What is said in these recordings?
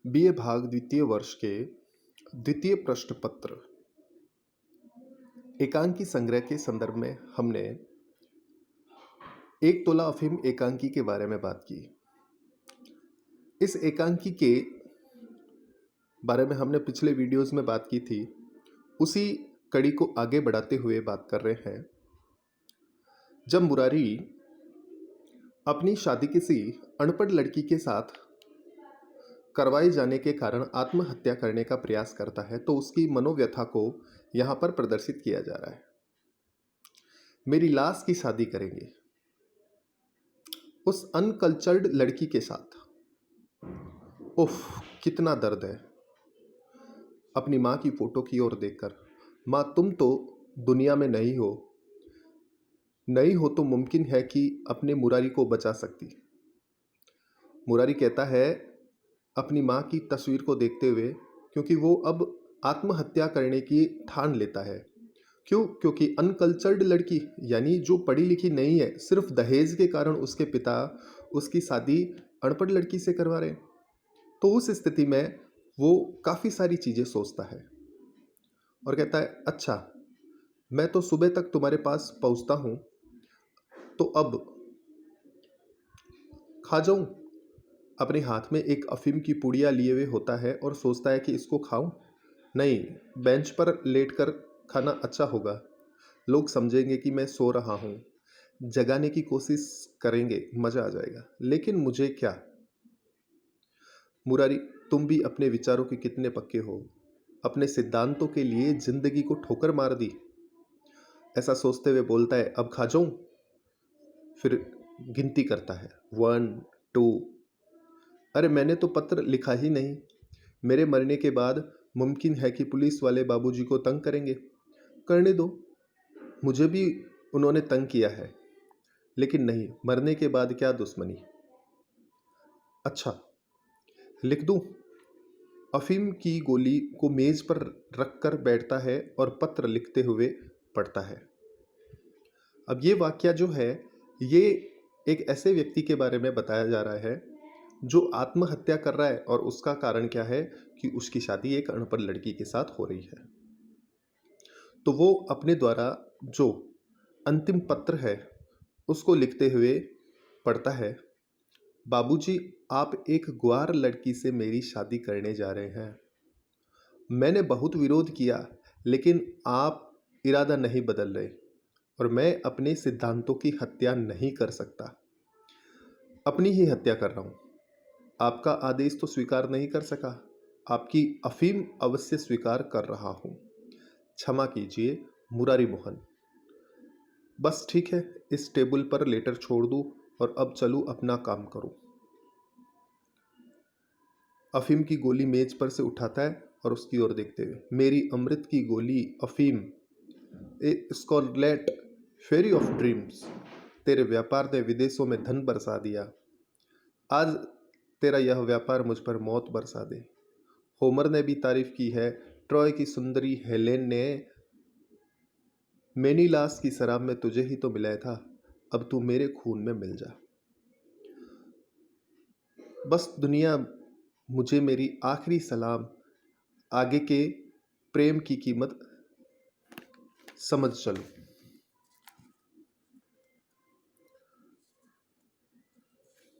BA भाग द्वितीय वर्ष के द्वितीय प्रश्न पत्र एकांकी संग्रह के संदर्भ में हमने एक तोला अफीम एकांकी के बारे में बात की। इस एकांकी के बारे में हमने पिछले वीडियोस में बात की थी। उसी कड़ी को आगे बढ़ाते हुए बात कर रहे हैं। जब मुरारी अपनी शादी किसी अनपढ़ लड़की के साथ करवाए जाने के कारण आत्महत्या करने का प्रयास करता है तो उसकी मनोव्यथा को यहाँ पर प्रदर्शित किया जा रहा है। मेरी लाश की शादी करेंगे उस अनकल्चर्ड लड़की के साथ। उफ, कितना दर्द है अपनी माँ की फोटो की ओर देखकर। माँ, तुम तो दुनिया में नहीं हो तो मुमकिन है कि अपने मुरारी को बचा सकती। मुरारी कहता है अपनी माँ की तस्वीर को देखते हुए, क्योंकि वो अब आत्महत्या करने की ठान लेता है। क्यों? क्योंकि अनकल्चर्ड लड़की यानी जो पढ़ी लिखी नहीं है, सिर्फ दहेज के कारण उसके पिता उसकी शादी अनपढ़ लड़की से करवा रहे हैं। तो उस स्थिति में वो काफ़ी सारी चीज़ें सोचता है और कहता है अच्छा, मैं तो सुबह तक तुम्हारे पास पहुंचता हूं, तो अब खा जाऊं। अपने हाथ में एक अफीम की पुड़िया लिए हुए होता है और सोचता है कि इसको खाऊं। नहीं, बेंच पर लेटकर खाना अच्छा होगा। लोग समझेंगे कि मैं सो रहा हूं, जगाने की कोशिश करेंगे, मजा आ जाएगा। लेकिन मुझे क्या। मुरारी, तुम भी अपने विचारों के कितने पक्के हो। अपने सिद्धांतों के लिए जिंदगी को ठोकर मार दी। ऐसा सोचते हुए बोलता है अब खा जाऊं। फिर गिनती करता है 1 2। अरे, मैंने तो पत्र लिखा ही नहीं। मेरे मरने के बाद मुमकिन है कि पुलिस वाले बाबूजी को तंग करेंगे। करने दो, मुझे भी उन्होंने तंग किया है, लेकिन नहीं, मरने के बाद क्या दुश्मनी। अच्छा, लिख दूं। अफीम की गोली को मेज पर रखकर बैठता है और पत्र लिखते हुए पढ़ता है। अब ये वाक्य जो है, ये एक ऐसे व्यक्ति के बारे में बताया जा रहा है जो आत्महत्या कर रहा है, और उसका कारण क्या है कि उसकी शादी एक अनपढ़ लड़की के साथ हो रही है। तो वो अपने द्वारा जो अंतिम पत्र है उसको लिखते हुए पढ़ता है, बाबूजी, आप एक ग्वार लड़की से मेरी शादी करने जा रहे हैं। मैंने बहुत विरोध किया, लेकिन आप इरादा नहीं बदल रहे और मैं अपने सिद्धांतों की हत्या नहीं कर सकता। अपनी ही हत्या कर रहा हूं। आपका आदेश तो स्वीकार नहीं कर सका, आपकी अफीम अवश्य स्वीकार कर रहा हूं। क्षमा कीजिए मुरारी मोहन। बस ठीक है, इस टेबल पर लेटर छोड़ दूं और अब चलूं अपना काम करूं। अफीम की गोली मेज पर से उठाता है और उसकी ओर देखते हुए, मेरी अमृत की गोली अफीम, ए स्कारलेट फेरी ऑफ ड्रीम्स, तेरे व्यापार ने विदेशों में धन बरसा दिया। आज तेरा यह व्यापार मुझ पर मौत बरसा दे। होमर ने भी तारीफ की है, ट्रॉय की सुंदरी हेलेन ने मेनिलास की शराब में तुझे ही तो मिलाया था, अब तू मेरे खून में मिल जा। बस दुनिया मुझे मेरी आखिरी सलाम, आगे के प्रेम की कीमत समझ चलो।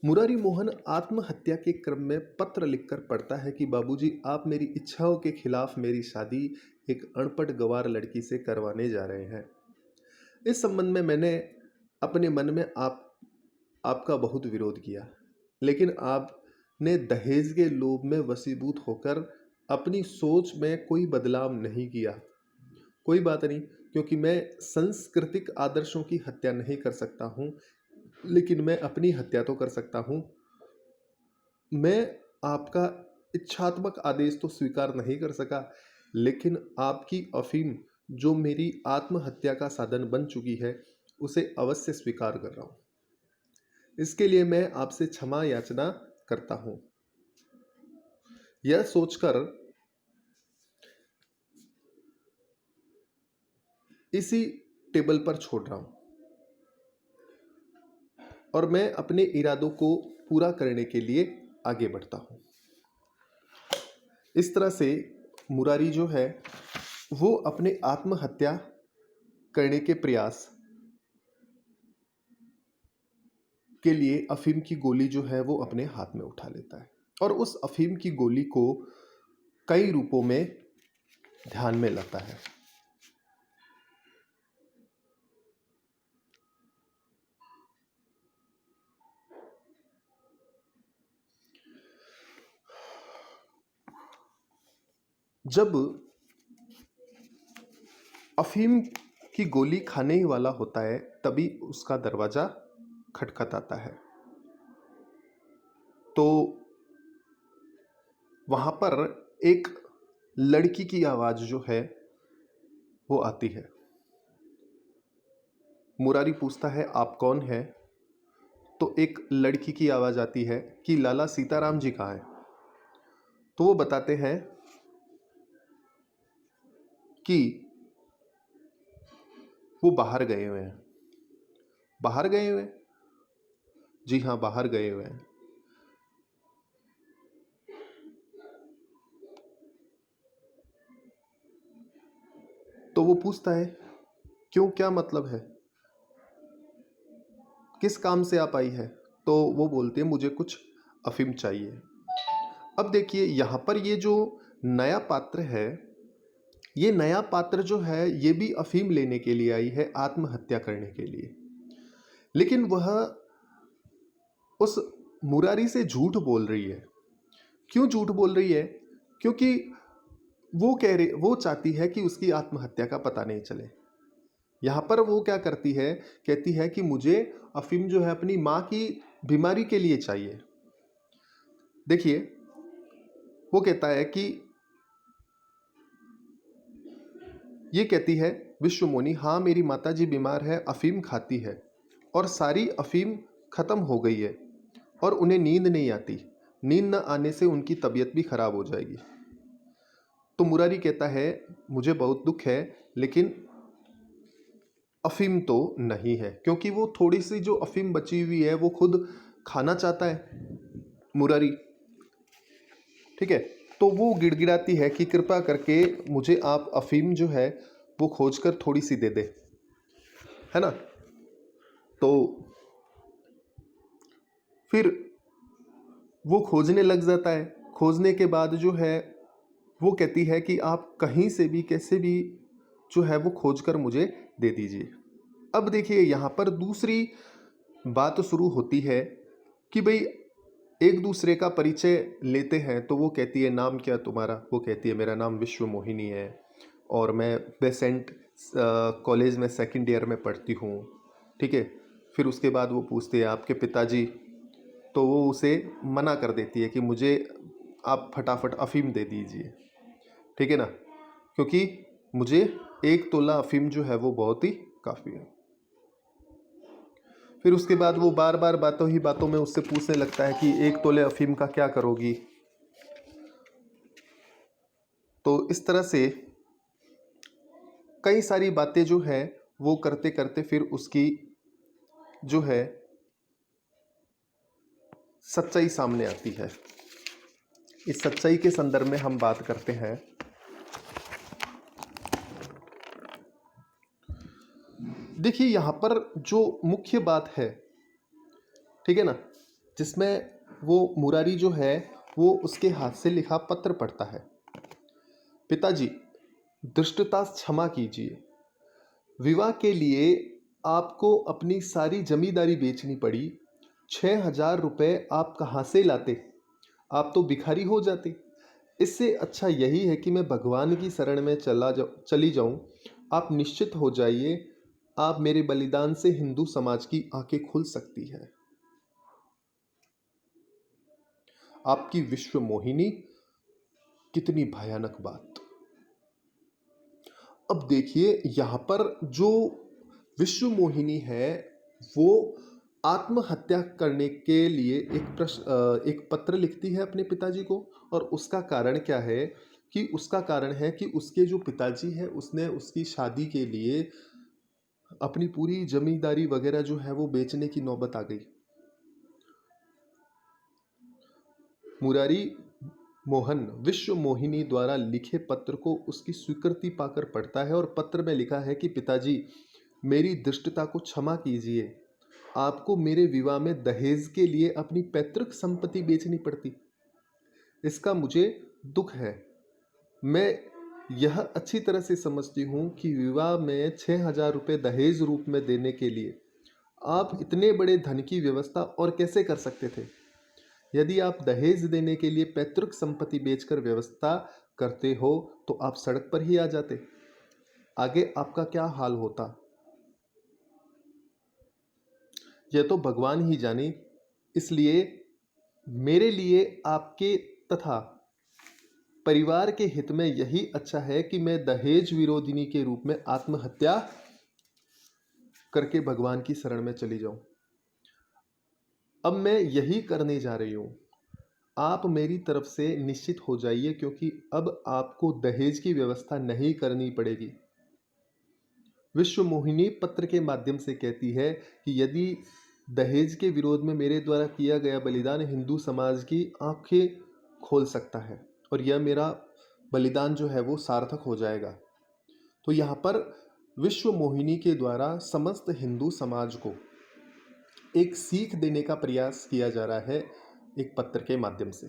मुरारी मोहन आत्महत्या के क्रम में पत्र लिखकर पढ़ता है कि बाबूजी, आप मेरी इच्छाओं के खिलाफ मेरी शादी एक अनपढ़ गंवार लड़की से करवाने जा रहे हैं। इस संबंध में मैंने अपने मन में आपका बहुत विरोध किया, लेकिन आपने दहेज के लोभ में वशीभूत होकर अपनी सोच में कोई बदलाव नहीं किया। कोई बात नहीं, क्योंकि मैं सांस्कृतिक आदर्शों की हत्या नहीं कर सकता हूं, लेकिन मैं अपनी हत्या तो कर सकता हूं। मैं आपका इच्छात्मक आदेश तो स्वीकार नहीं कर सका, लेकिन आपकी अफीम जो मेरी आत्महत्या का साधन बन चुकी है, उसे अवश्य स्वीकार कर रहा हूं। इसके लिए मैं आपसे क्षमा याचना करता हूं। यह सोचकर इसी टेबल पर छोड़ रहा हूं और मैं अपने इरादों को पूरा करने के लिए आगे बढ़ता हूं। इस तरह से मुरारी जो है वो अपने आत्महत्या करने के प्रयास के लिए अफीम की गोली जो है वो अपने हाथ में उठा लेता है और उस अफीम की गोली को कई रूपों में ध्यान में लाता है। जब अफीम की गोली खाने ही वाला होता है तभी उसका दरवाजा खटखटाता है। तो वहां पर एक लड़की की आवाज जो है वो आती है। मुरारी पूछता है आप कौन है? तो एक लड़की की आवाज आती है कि लाला सीताराम जी कहाँ हैं? तो वो बताते हैं कि वो बाहर गए हुए हैं। बाहर गए हुए हैं? जी हाँ, बाहर गए हुए हैं। तो वो पूछता है क्यों, क्या मतलब है, किस काम से आप आई है? तो वो बोलती है मुझे कुछ अफीम चाहिए। अब देखिए यहाँ पर ये जो नया पात्र है, ये नया पात्र जो है ये भी अफीम लेने के लिए आई है, आत्महत्या करने के लिए। लेकिन वह उस मुरारी से झूठ बोल रही है। क्यों झूठ बोल रही है? क्योंकि वो चाहती है कि उसकी आत्महत्या का पता नहीं चले। यहाँ पर वो क्या करती है, कहती है कि मुझे अफीम जो है अपनी माँ की बीमारी के लिए चाहिए। देखिए वो कहता है कि ये कहती है विश्वमोनी, हाँ मेरी माताजी बीमार है, अफीम खाती है और सारी अफीम खत्म हो गई है और उन्हें नींद नहीं आती। नींद न आने से उनकी तबीयत भी खराब हो जाएगी। तो मुरारी कहता है मुझे बहुत दुख है, लेकिन अफीम तो नहीं है, क्योंकि वो थोड़ी सी जो अफीम बची हुई है वो खुद खाना चाहता है मुरारी। ठीक है, तो वो गिड़गिड़ाती है कि कृपा करके मुझे आप अफीम जो है वो खोजकर थोड़ी सी दे दे, है ना। तो फिर वो खोजने लग जाता है। खोजने के बाद जो है वो कहती है कि आप कहीं से भी कैसे भी जो है वो खोजकर मुझे दे दीजिए। अब देखिए यहाँ पर दूसरी बात शुरू होती है कि भाई एक दूसरे का परिचय लेते हैं। तो वो कहती है नाम क्या तुम्हारा? वो कहती है मेरा नाम विश्व मोहिनी है और मैं बेसेंट कॉलेज में सेकंड ईयर में पढ़ती हूँ। ठीक है, फिर उसके बाद वो पूछती है आपके पिताजी? तो वो उसे मना कर देती है कि मुझे आप फटाफट अफीम दे दीजिए, ठीक है ना, क्योंकि मुझे 1 तोला अफीम जो है वो बहुत ही काफ़ी है। फिर उसके बाद वो बार बार बातों ही बातों में उससे पूछने लगता है कि 1 तोले अफीम का क्या करोगी? तो इस तरह से कई सारी बातें जो है वो करते करते फिर उसकी जो है सच्चाई सामने आती है। इस सच्चाई के संदर्भ में हम बात करते हैं। देखिए यहाँ पर जो मुख्य बात है, ठीक है ना, जिसमें वो मुरारी जो है वो उसके हाथ से लिखा पत्र पढ़ता है। पिताजी, धृष्टता क्षमा कीजिए, विवाह के लिए आपको अपनी सारी जमींदारी बेचनी पड़ी। 6,000 रुपये आप कहाँ से लाते? आप तो भिखारी हो जाते। इससे अच्छा यही है कि मैं भगवान की शरण में चली जाऊं। आप निश्चित हो जाइए, आप मेरे बलिदान से हिंदू समाज की आंखें खुल सकती है। आपकी विश्व मोहिनी, कितनी भयानक बात। अब देखिए यहाँ पर जो विश्व मोहिनी है वो आत्महत्या करने के लिए एक पत्र लिखती है अपने पिताजी को। और उसका कारण क्या है कि उसका कारण है कि उसके जो पिताजी है उसने उसकी शादी के लिए अपनी पूरी जमींदारी वगैरह जो है वो बेचने की नौबत आ गई। मुरारी मोहन विश्व मोहिनी द्वारा लिखे पत्र को उसकी स्वीकृति पाकर पढ़ता है और पत्र में लिखा है कि पिताजी, मेरी दुष्टता को क्षमा कीजिए। आपको मेरे विवाह में दहेज के लिए अपनी पैतृक संपत्ति बेचनी पड़ती, इसका मुझे दुख है। मैं यह अच्छी तरह से समझती हूँ कि विवाह में 6,000 रुपये दहेज रूप में देने के लिए आप इतने बड़े धन की व्यवस्था और कैसे कर सकते थे। यदि आप दहेज देने के लिए पैतृक संपत्ति बेचकर व्यवस्था करते हो तो आप सड़क पर ही आ जाते, आगे आपका क्या हाल होता यह तो भगवान ही जाने। इसलिए मेरे लिए आपके तथा परिवार के हित में यही अच्छा है कि मैं दहेज विरोधिनी के रूप में आत्महत्या करके भगवान की शरण में चली जाऊं। अब मैं यही करने जा रही हूं। आप मेरी तरफ से निश्चित हो जाइए, क्योंकि अब आपको दहेज की व्यवस्था नहीं करनी पड़ेगी। विश्व मोहिनी पत्र के माध्यम से कहती है कि यदि दहेज के विरोध में मेरे द्वारा किया गया बलिदान हिंदू समाज की आंखें खोल सकता है और यह मेरा बलिदान जो है वो सार्थक हो जाएगा। तो यहाँ पर विश्व मोहिनी के द्वारा समस्त हिंदू समाज को एक सीख देने का प्रयास किया जा रहा है एक पत्र के माध्यम से।